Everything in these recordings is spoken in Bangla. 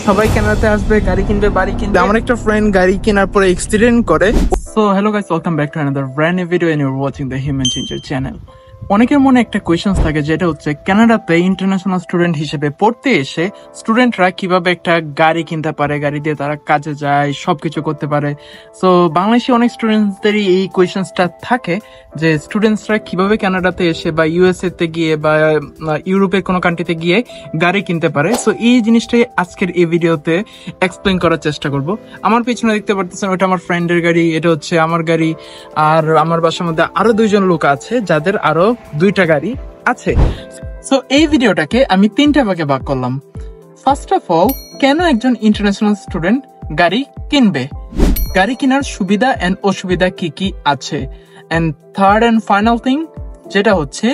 সবাই কানাডাতে আসবে, গাড়ি কিনবে, বাড়ি কিনবে। আমার একটা ফ্রেন্ড গাড়ি কেনার পরে অ্যাক্সিডেন্ট করে। So hello guys, welcome back to another brand new video and you are watching the human changer channel. অনেকের মনে একটা কোয়েশ্চেন থাকে, যেটা হচ্ছে কানাডাতে ইন্টারন্যাশনাল স্টুডেন্ট হিসেবে পড়তে এসে স্টুডেন্টরা কিভাবে একটা গাড়ি কিনতে পারে, গাড়ি দিয়ে তারা কাজে যায়, সবকিছু করতে পারে। সো বাংলাদেশি অনেক স্টুডেন্টসদেরই এই কোয়েশ্চেনটা থাকে যে স্টুডেন্টসরা কিভাবে কানাডাতে এসে বা ইউএসএ তে গিয়ে বা ইউরোপের কোনো কান্ট্রিতে গিয়ে গাড়ি কিনতে পারে। সো এই জিনিসটাই আজকের এই ভিডিওতে এক্সপ্লেন করার চেষ্টা করব। আমার পিছনে দেখতে পারতেছেন, ওটা আমার ফ্রেন্ডের গাড়ি, এটা হচ্ছে আমার গাড়ি, আর আমার বাসার মধ্যে আরো দুইজন লোক আছে যাদের আরো দুইটা গাড়ি আছে। সো এই ভিডিওটাকে আমি তিনটা ভাগে ভাগ করলাম। ফার্স্ট অফ অল, কেন একজন ইন্টারন্যাশনাল স্টুডেন্ট গাড়ি কিনবে, গাড়ি কেনার সুবিধা এন্ড অসুবিধা কি কি আছে, and third and final thing যেটা হচ্ছে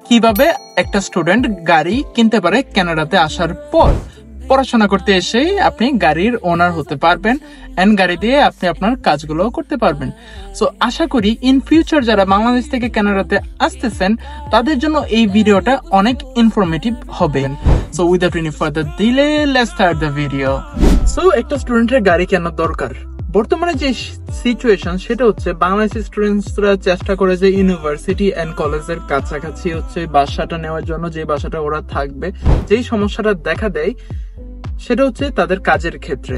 কিভাবে একটা স্টুডেন্ট গাড়ি কিনতে পারে কানাডাতে আসার পর। পড়াশোনা করতে এসে আপনি গাড়ির ওনার হতে পারবেন এন্ড গাড়ি দিয়ে আপনি আপনার কাজগুলো করতে পারবেন। সো আশা করি ইন ফিউচার যারা বাংলাদেশ থেকে কানাডাতে আসতেছেন তাদের জন্য এই ভিডিওটা অনেক ইনফরমেটিভ হবে। So without any further delay, let's start the video. So একটা স্টুডেন্টের গাড়ি কেন দরকার? বর্তমানে যে সিচুয়েশন সেটা হচ্ছে বাংলাদেশি স্টুডেন্টসরা চেষ্টা করে যে ইউনিভার্সিটি এন্ড কলেজের কাছাকাছি হচ্ছে বাসাটা নেওয়ার জন্য, যে বাসাটা ওরা থাকবে। যেই সমস্যাটা দেখা দেয় সেটা হচ্ছে তাদের কাজের ক্ষেত্রে।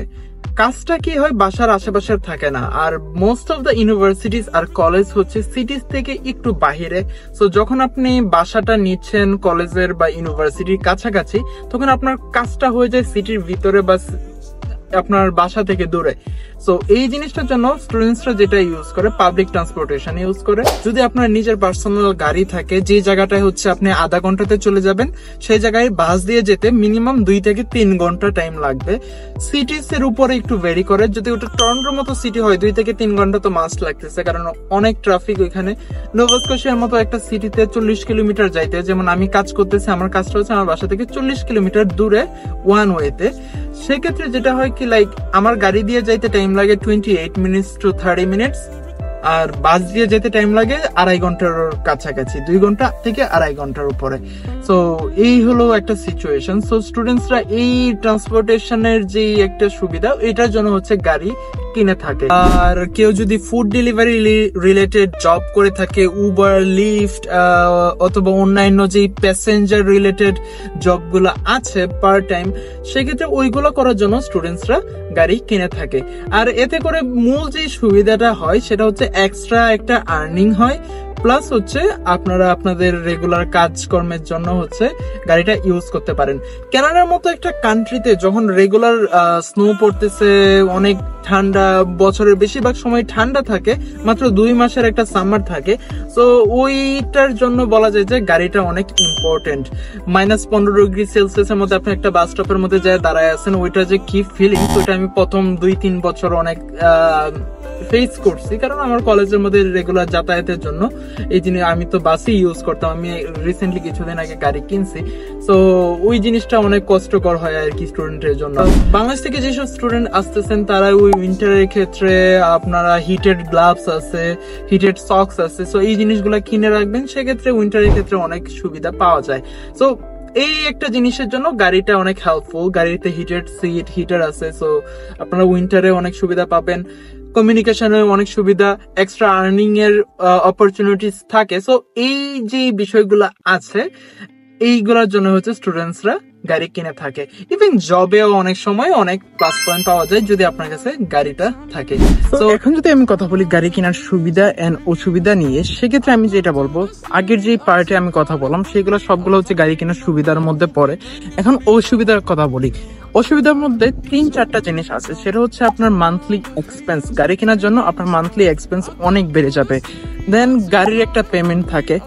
কাজটা কি হয়, বাসার আশেপাশে থাকে না। আর মোস্ট অফ দ্য ইউনিভার্সিটিজ আর কলেজ হচ্ছে সিটিজ থেকে একটু বাহিরে। সো যখন আপনি বাসাটা নিচ্ছেন কলেজের বা ইউনিভার্সিটির কাছাকাছি, তখন আপনার কাজটা হয়ে যায় সিটির ভিতরে বা আপনার বাসা থেকে দূরে। সো এই জিনিসটার জন্য স্টুডেন্টসরা যেটা ইউজ করে, পাবলিক ট্রান্সপোর্টেশন ইউজ করে। যদি আপনার নিজের পার্সোনাল গাড়ি থাকে, যে জায়গাটায় হচ্ছে আপনি আধা ঘন্টাতে চলে যাবেন, সেই জায়গায় বাস দিয়ে যেতে মিনিমাম 2 থেকে 3 ঘন্টা টাইম লাগবে। সিটিস এর উপরে একটু ভেরি করে। যদি ওটা টরন্টোর মতো সিটি হয়, 2 থেকে 3 ঘন্টা তো মাস্ট লাগতেছে, কারণ অনেক ট্রাফিক ওইখানে। নোভা স্কশিয়ার মতো একটা সিটিতে 40 কিলোমিটার যাইতে, যেমন আমি কাজ করতেছি, আমার কাজটা হচ্ছে আমার বাসা থেকে 40 কিলোমিটার দূরে ওয়ান ওয়েতে। সেক্ষেত্রে যেটা হয় কি, লাইক আমার গাড়ি দিয়ে যাইতে টাইম লাগে 28 মিনিটস টু 30 মিনিটস, আর বাস দিয়ে যেতে টাইম লাগে 2.5 ঘন্টার কাছাকাছি, 2 ঘন্টা থেকে 2.5 ঘন্টার উপরে। সো এই হলো একটা সিচুয়েশন। সো স্টুডেন্টসরা এই ট্রান্সপোর্টেশনের যে একটা সুবিধা, এটার জন্য হচ্ছে গাড়ি কিনে থাকে। আর কেউ যদি ফুড ডেলিভারি রিলেটেড জব করে থাকে, উবার, লিফট অথবা অন্যান্য যে প্যাসেঞ্জার রিলেটেড জবগুলো আছে পার্ট টাইম, সেক্ষেত্রে ওইগুলো করার জন্য স্টুডেন্টসরা গাড়ি কিনে থাকে। আর এতে করে মূল যে সুবিধাটা হয় সেটা হচ্ছে এক্সট্রা একটা আর্নিং হয়, প্লাস হচ্ছে আপনারা আপনাদের রেগুলার কাজকর্মের জন্য হচ্ছে গাড়িটা ইউজ করতে পারেন। কানাডার মতো একটা কান্ট্রিতে যখন রেগুলার স্নো পড়তেছে, অনেক ঠান্ডা, বছরের বেশিরভাগ সময় ঠান্ডা থাকে, মাত্র 2 মাসের একটা সামার থাকে। সো ওইটার জন্য বলা যায় যে গাড়িটা অনেক ইম্পর্টেন্ট। -15°C এর মধ্যে আপনি একটা বাস স্টপের মধ্যে যায় দাঁড়ায় আছেন, ওইটা যে কি ফিলিংস, ওইটা আমি প্রথম 2-3 বছর অনেক ফেস করছি, কারণ আমার কলেজের মধ্যে রেগুলার যাতায়াতের জন্য এই জিনিস আমি তো বাসই ইউজ করতাম। আমি রিসেন্টলি কিছুদিন আগে গাড়ি কিনছি। সো ওই জিনিসটা অনেক কষ্টকর হয় আর কি স্টুডেন্টের জন্য। বাংলাদেশ থেকে যেসব স্টুডেন্ট আসতেছেন তারা ওই উইন্টারের ক্ষেত্রে আপনারা হিটেড গ্লাভস আছে, হিটেড সক্স আছে, সো এই জিনিসগুলো কিনে রাখবেন। সেক্ষেত্রে উইন্টারের ক্ষেত্রে অনেক সুবিধা পাওয়া যায়। সো এই একটা জিনিসের জন্য গাড়িটা অনেক হেল্পফুল। গাড়িতে হিটেড সিট, হিটার আছে, সো আপনারা উইন্টারে অনেক সুবিধা পাবেন। কমিউনিকেশনের অনেক সুবিধা, এক্সট্রা আর্নিং এর অপরচুনিটিস থাকে। সো এই যে বিষয়গুলো আছে, এইগুলোর জন্য হচ্ছে স্টুডেন্টসরা গাড়ি কিনে থাকে। ইভেন জবেও অনেক সময় অনেক প্লাস পয়েন্ট পাওয়া যায় যদি আপনার কাছে গাড়িটা থাকে। তো এখন যদি আমি কথা বলি গাড়ি কেনার সুবিধা এন্ড অসুবিধা নিয়ে, সেক্ষেত্রে আমি যেটা বলবো, আগের যে পার্টে আমি কথা বললাম সেগুলো সবগুলো হচ্ছে গাড়ি কেনার সুবিধার মধ্যে পড়ে। এখন অসুবিধার কথা বলি। অসুবিধার মধ্যে 3-4টা জিনিস আছে। সেটা হচ্ছে আপনার মান্থলি এক্সপেন্স। গাড়ি কেনার জন্য আপনার মান্থলি এক্সপেন্স অনেক বেড়ে যাবে। দেন গাড়ির একটা পেমেন্ট থাকে,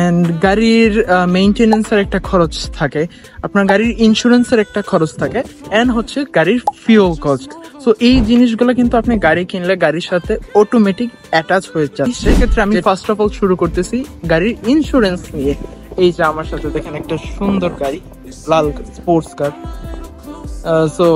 এন্ড গাড়ির মেইনটেনেন্সের একটা খরচ থাকে, আপনার গাড়ির ইন্স্যুরেন্সের একটা খরচ থাকে, এন্ড হচ্ছে গাড়ির ফিউল কস্ট। সো এই জিনিসগুলো কিন্তু আপনি গাড়ি কিনলে গাড়ির সাথে অটোমেটিক অ্যাটাচ হয়ে যায়। সেক্ষেত্রে আমি ফার্স্ট অফ অল শুরু করতেছি গাড়ির ইন্স্যুরেন্স নিয়ে। এই যে আমার সাথে দেখেন একটা সুন্দর গাড়ি, লাল স্পোর্টস কার। সো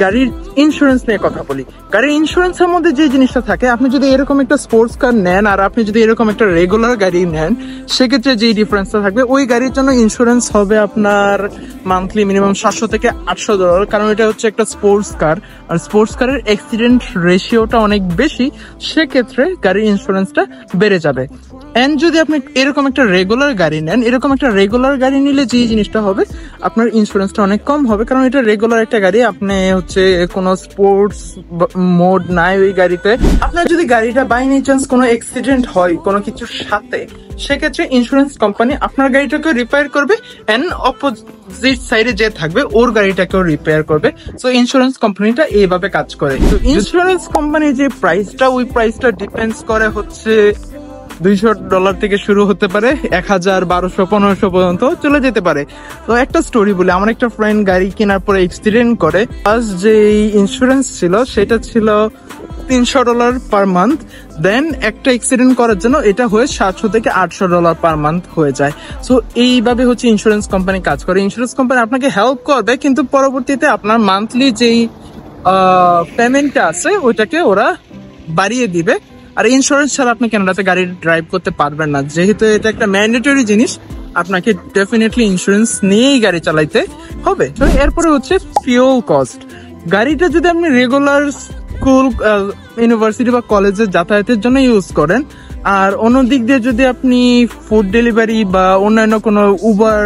গাড়ির ইন্স্যুরেন্স নিয়ে কথা বলি। গাড়ির ইন্স্যুরেন্সের মধ্যে যে জিনিসটা থাকে, আপনি যদি এরকম একটা স্পোর্টস কার নেন আর আপনি যদি এরকম একটা রেগুলার গাড়ি নেন, সেক্ষেত্রে যে ডিফারেন্সটা থাকবে, ওই গাড়ির জন্য ইন্স্যুরেন্স হবে আপনার মান্থলি মিনিমাম $700 থেকে $800, কারণ এটা হচ্ছে একটা স্পোর্টস কার, আর স্পোর্টস কারের অ্যাক্সিডেন্ট রেশিওটা অনেক বেশি, সেক্ষেত্রে গাড়ির ইন্স্যুরেন্সটা বেড়ে যাবে। এন্ড যদি আপনি এরকম একটা রেগুলার গাড়ি নেন, এরকম একটা রেগুলার গাড়ি নিলে যে জিনিসটা হবে, আপনার ইন্স্যুরেন্সটা অনেক কম হবে, কারণ এটা রেগুলার একটা গাড়ি, আপনি হচ্ছে কোনো স্পোর্টস মোড নাই ওই গাড়িতে। আপনার যদি গাড়িটা বাই এনি চান্স কোনো অ্যাক্সিডেন্ট হয় কোনো কিছুর সাথে, সেক্ষেত্রে ইন্স্যুরেন্স কোম্পানি আপনার গাড়িটাকে রিপেয়ার করবে এন্ড অপোজিট সাইডে যে থাকবে ওর গাড়িটাকেও রিপেয়ার করবে। সো ইন্স্যুরেন্স কোম্পানিটা এইভাবে কাজ করে। তো ইন্স্যুরেন্স কোম্পানির যে প্রাইসটা, ওই প্রাইসটা ডিপেন্ডস করে হচ্ছে $200 থেকে শুরু হতে পারে, 1000, 1200, 1500 পর্যন্ত চলে যেতে পারে। তো একটা স্টোরি বলে, আমার একটা ফ্রেন্ড গাড়ি কেনার পরে অ্যাক্সিডেন্ট করে, ফার্স্ট যে ইন্স্যুরেন্স ছিল সেটা ছিল $300 পার মান্থ, দেন একটা অ্যাক্সিডেন্ট করার জন্য এটা হয়ে $700 থেকে $800 পার মান্থ হয়ে যায়। সো এইভাবে হচ্ছে ইন্স্যুরেন্স কোম্পানি কাজ করে। ইন্স্যুরেন্স কোম্পানি আপনাকে হেল্প করবে, কিন্তু পরবর্তীতে আপনার মান্থলি যেই পেমেন্টটা আছে ওইটাকে ওরা বাড়িয়ে দিবে। আর ইন্স্যুরেন্স ছাড়া আপনি কানাডাতে গাড়ি ড্রাইভ করতে পারবেন না, যেহেতু এটা একটা ম্যান্ডেটরি জিনিস, আপনাকে ডেফিনেটলি ইন্স্যুরেন্স নিয়েই গাড়ি চালাইতে হবে। তো এরপরে হচ্ছে ফিউল কস্ট। গাড়িটা যদি আপনি রেগুলার স্কুল, ইউনিভার্সিটি বা কলেজে যাতায়াতের জন্য ইউজ করেন, আর অন্য দিক দিয়ে যদি আপনি ফুড ডেলিভারি বা অন্যান্য কোনো উবার,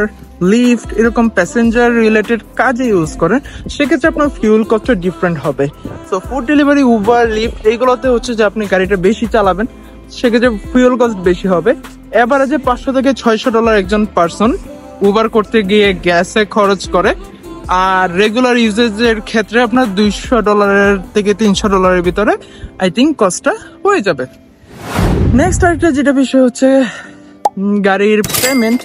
লিফট এরকম প্যাসেঞ্জার রিলেটেড কাজে ইউজ করেন, সেক্ষেত্রে আপনার ফিউল কস্টটা ডিফারেন্ট হবে। তো ফুড ডেলিভারি, উবার, লিফট এইগুলোতে হচ্ছে যে আপনি গাড়িটা বেশি চালাবেন, সেক্ষেত্রে ফিউল কস্ট বেশি হবে। এভারেজে $500 থেকে $600 একজন পার্সন উবার করতে গিয়ে গ্যাসে খরচ করে, আর রেগুলার ইউজেজের ক্ষেত্রে আপনার $200 থেকে $300 ভিতরে আই থিঙ্ক কস্টটা হয়ে যাবে। নেক্সট আরেকটা যেটা বিষয় হচ্ছে গাড়ির পেমেন্ট।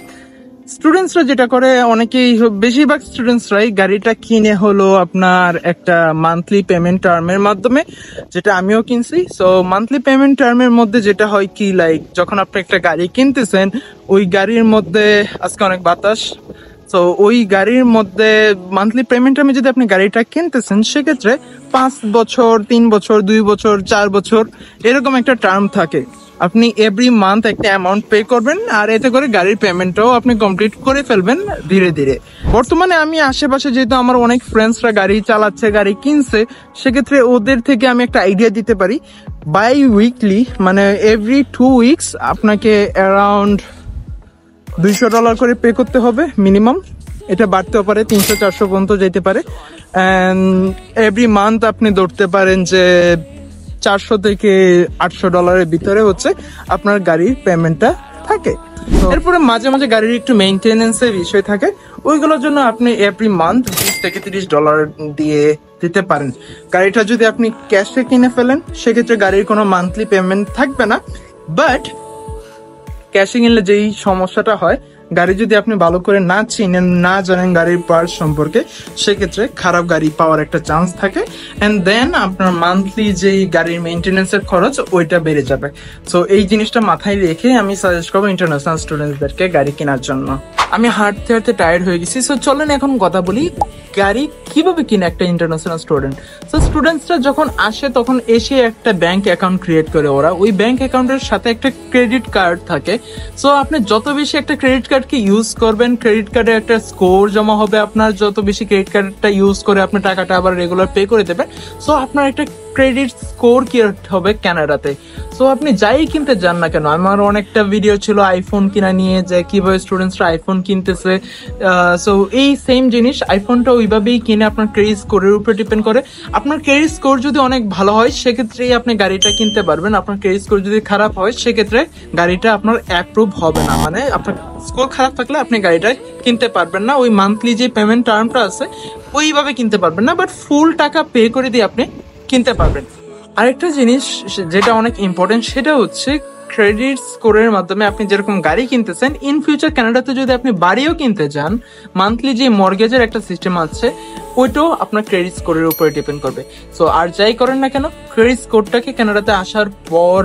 স্টুডেন্টসরা যেটা করে, অনেকেই, বেশিরভাগ স্টুডেন্টসরাই গাড়িটা কিনে হলো আপনার একটা মান্থলি পেমেন্ট টার্মের মাধ্যমে, যেটা আমিও কিনছি। সো মান্থলি পেমেন্ট টার্মের মধ্যে যেটা হয় কি, লাইক যখন আপনি একটা গাড়ি কিনতেছেন, ওই গাড়ির মধ্যে আজকে অনেক বাতাস, তো ওই গাড়ির মধ্যে মান্থলি পেমেন্ট টার্মে যদি আপনি গাড়িটা কিনতেছেন, সেক্ষেত্রে 5 বছর, 3 বছর, 2 বছর, 4 বছর এরকম একটা টার্ম থাকে। আপনি এভরি মান্থ একটা অ্যামাউন্ট পে করবেন, আর এতে করে গাড়ির পেমেন্টটাও আপনি কমপ্লিট করে ফেলবেন ধীরে ধীরে। বর্তমানে আমি আশেপাশে, যেহেতু আমার অনেক ফ্রেন্ডসরা গাড়ি চালাচ্ছে, গাড়ি কিনছে, সেক্ষেত্রে ওদের থেকে আমি একটা আইডিয়া দিতে পারি। বাই উইকলি, মানে এভরি 2 উইকস আপনাকে অ্যারাউন্ড $200 করে পে করতে হবে মিনিমাম। এটা বাড়তেও পারে, 300-400 পর্যন্ত যেতে পারে। অ্যান্ড এভরি মান্থ আপনি ধরতে পারেন যে $400 থেকে $800 ভিতরে হচ্ছে আপনার গাড়ির পেমেন্টটা থাকে। এরপরে মাঝে মাঝে গাড়ির একটু মেইনটেনেন্সের বিষয় থাকে, ওইগুলোর জন্য আপনি এভরি মান্থ $20 থেকে $30 দিয়ে দিতে পারেন। গাড়িটা যদি আপনি ক্যাশে কিনে ফেলেন, সেক্ষেত্রে গাড়ির কোনো মান্থলি পেমেন্ট থাকবে না। বাট ক্যাশে কিনলে যেই সমস্যাটা হয়, গাড়ি যদি আপনি ভালো করে না চিনেন, না জানেন গাড়ির পার্টস সম্পর্কে, সেক্ষেত্রে খারাপ গাড়ি পাওয়ার একটা চান্স থাকে। এন্ড দেন আপনার মান্থলি যেই গাড়ির মেইনটেনেন্সের খরচ, ওইটা বেড়ে যাবে। সো এই জিনিসটা মাথায় রেখে আমি সাজেস্ট করবো ইন্টারন্যাশনাল স্টুডেন্টসদেরকে গাড়ি কেনার জন্য। আমি হাঁটতে হাঁটতে টায়ার্ড হয়ে গেছি, সো চলেন এখন কথা বলি গাড়ি কিভাবে কিনে একটা ইন্টারন্যাশনাল স্টুডেন্ট। সো স্টুডেন্টসরা যখন আসে, তখন এসে একটা ব্যাংক অ্যাকাউন্ট ক্রিয়েট করে ওরা। ওই ব্যাংক অ্যাকাউন্টের সাথে একটা ক্রেডিট কার্ড থাকে। সো আপনি যত বেশি একটা ক্রেডিট কার্ডকে ইউজ করবেন, ক্রেডিট কার্ডে একটা স্কোর জমা হবে আপনার। যত বেশি ক্রেডিট কার্ডটা ইউজ করে আপনি টাকাটা আবার রেগুলার পে করে দেবেন। সো আপনার একটা ক্রেডিট স্কোর ক্রিয়েট হবে কানাডাতে। সো আপনি যাই কিনতে যান না কেন, আমার অনেকটা ভিডিও ছিল আইফোন কিনা নিয়ে, যে কিভাবে স্টুডেন্টসরা আইফোন কিনতেছে। সো এই সেম জিনিস, আইফোনটা ওইভাবেই কিনে আপনার ক্রেডিট স্কোরের উপরে ডিপেন্ড করে। আপনার ক্রেডিট স্কোর যদি অনেক ভালো হয়, সেক্ষেত্রেই আপনি গাড়িটা কিনতে পারবেন। আপনার ক্রেডিট স্কোর যদি খারাপ হয়, সেক্ষেত্রে গাড়িটা আপনার অ্যাপ্রুভ হবে না। মানে আপনার স্কোর খারাপ থাকলে আপনি গাড়িটা কিনতে পারবেন না। ওই মান্থলি যে পেমেন্ট টার্মটা আছে, ওইভাবে কিনতে পারবেন না, বাট ফুল টাকা পে করে দিয়ে আপনি কিনতে পারবেন। আরেকটা জিনিস যেটা অনেক ইম্পর্টেন্ট, সেটা হচ্ছে ক্রেডিট স্কোরের মাধ্যমে আপনি যেরকম গাড়ি কিনতেছেন, ইন ফিউচার কানাডাতে যদি আপনি বাড়িও কিনতে যান, মান্থলি যে মর্গেজের একটা সিস্টেম আছে ওইটাও আপনার ক্রেডিট স্কোরের উপরে ডিপেন্ড করবে। সো আর যাই করেন না কেন, ক্রেডিট স্কোরটাকে কানাডাতে আসার পর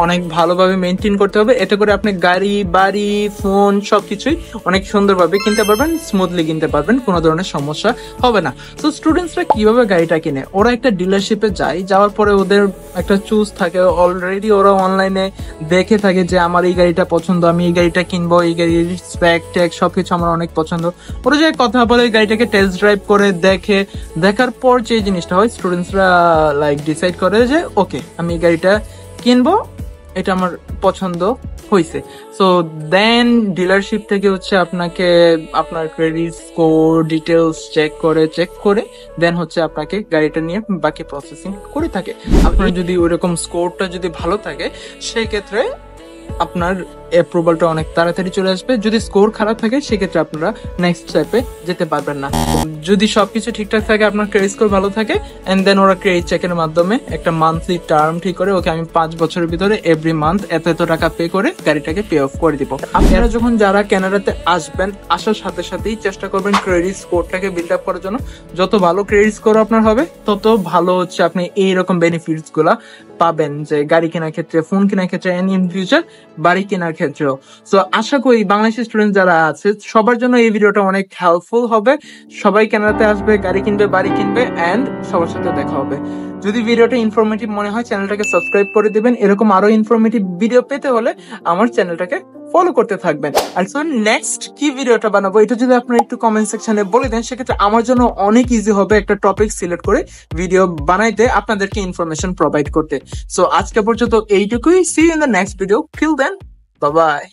অনেক ভালোভাবে মেনটেন করতে হবে। এতে করে আপনি গাড়ি, বাড়ি, ফোন সবকিছুই অনেক সুন্দরভাবে কিনতে পারবেন, স্মুথলি কিনতে পারবেন, কোনো ধরনের সমস্যা হবে না। সো স্টুডেন্টসরা কিভাবে গাড়িটা কিনে, ওরা একটা ডিলারশিপে যায়, যাওয়ার পরে ওদের একটা চুজ থাকে অলরেডি, ওরা অনলাইনে দেখে থাকে যে আমার এই গাড়িটা পছন্দ, আমি এই গাড়িটা কিনবো, এই গাড়ির স্পেক টেক সবকিছু আমার অনেক পছন্দ। ওরা যে কথা বলে গাড়িটাকে টেস্ট ড্রাইভ করে দেখার পর যে জিনিসটা হয়, স্টুডেন্টসরা লাইক ডিসাইড করে যে ওকে আমি এই গাড়িটা কিনবো, এটা আমার পছন্দ হয়েছে। সো দেন ডিলারশিপ থেকে হচ্ছে আপনাকে আপনার ক্রেডিট স্কোর ডিটেলস চেক করে দেন হচ্ছে আপনাকে গাড়িটা নিয়ে বাকি প্রসেসিং করে থাকে। আপনার যদি ওইরকম স্কোরটা যদি ভালো থাকে সেই ক্ষেত্রে আপনার অ্যাপ্রুভালটা অনেক তাড়াতাড়ি চলে আসবে। যদি স্কোর খারাপ থাকে সেক্ষেত্রে আপনারা নেক্সট স্টেপে যেতে পারবেন না। যদি সবকিছু ঠিকঠাক থাকে, আপনার ক্রেডিট স্কোর ভালো থাকে, এন্ড দেন ওরা ক্রেডিট চেকের মাধ্যমে একটা মান্থলি টার্ম ঠিক করে ওকে আমি 5 বছরের ভিতরে এভরি মান্থ এত টাকা পে করে গাড়িটাকে পে অফ করে দিব। আপনারা যখন যারা কানাডাতে আসবেন, আসার সাথে সাথেই চেষ্টা করবেন ক্রেডিট স্কোরটাকে বিল্ড আপ করার জন্য। যত ভালো ক্রেডিট স্কোর আপনার হবে তত ভালো হচ্ছে আপনি এইরকম বেনিফিটস গুলা পাবেন, যে গাড়ি কেনার ক্ষেত্রে, ফোন কেনার ক্ষেত্রে, এন্ড ইন ফিউচার বাড়ি কেনার ক্ষেত্রেও। সো আশা করি বাংলাদেশি স্টুডেন্ট যারা আছে সবার জন্য এই ভিডিওটা অনেক হেল্পফুল হবে। সবাই কানাডাতে আসবে, গাড়ি কিনবে, বাড়ি কিনবে, এন্ড সবার সাথে দেখা হবে। যদি ভিডিওটা ইনফরমেটিভ মনে হয় চ্যানেলটাকে সাবস্ক্রাইব করে দিবেন। এরকম আরো ইনফরমেটিভ ভিডিও পেতে হলে আমার চ্যানেলটাকে ফলো করতে থাকবেন। আর সো নেক্সট কি ভিডিওটা বানাবো এটা যদি আপনারা একটু কমেন্ট সেকশনে বলে দেন, সেক্ষেত্রে আমার জন্য অনেক ইজি হবে একটা টপিক সিলেক্ট করে ভিডিও বানাইতে, আপনাদেরকে ইনফরমেশন প্রোভাইড করতে। সো আজকে পর্যন্ত এইটুকুই। See you in the next video. Till then, bye by.